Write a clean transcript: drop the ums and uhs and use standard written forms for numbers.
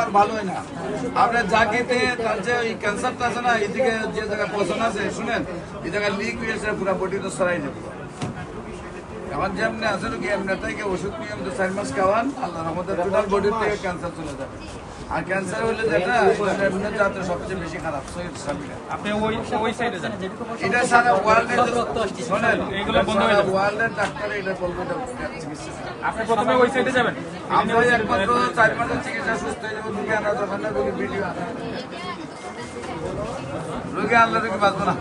আর ভালো হয় না। আপনার জাগিতে তার যে ওই ক্যান্সারটা আছে না, এইদিকে যে জায়গায় পছন্দ আছে শুনেন, এই জায়গায় লিক হয়েছে পুরো বডি তো সরাই যাবে। এখন যেমনি আছে কি এমনি থেকে ওষুধ নিয়মিত 4 মাস খাওয়ান, আল্লাহর রহমতে টোটাল বডির থেকে ক্যান্সার চলে যাবে। আর ক্যান্সার হলে যেটা এমনি জাতের সবচেয়ে বেশি খারাপ আপনি ওই সাইডে যান। এটা সারা ওয়ার্ল্ডের শোনেন, এইগুলো বন্ধ হয়ে যাবে। ওয়ার্ল্ডের ডাক্তার এটা বলবে চিকিৎসা। আপনি প্রথমে ওই সাইডে যাবেন। আমরা একমাত্র 4 মাসের চিকিৎসা সুস্থ হয়ে যাবো। রোগী আনা যখন না রোগী ভিডিও রোগী আনলে রোগী বাঁচবো না।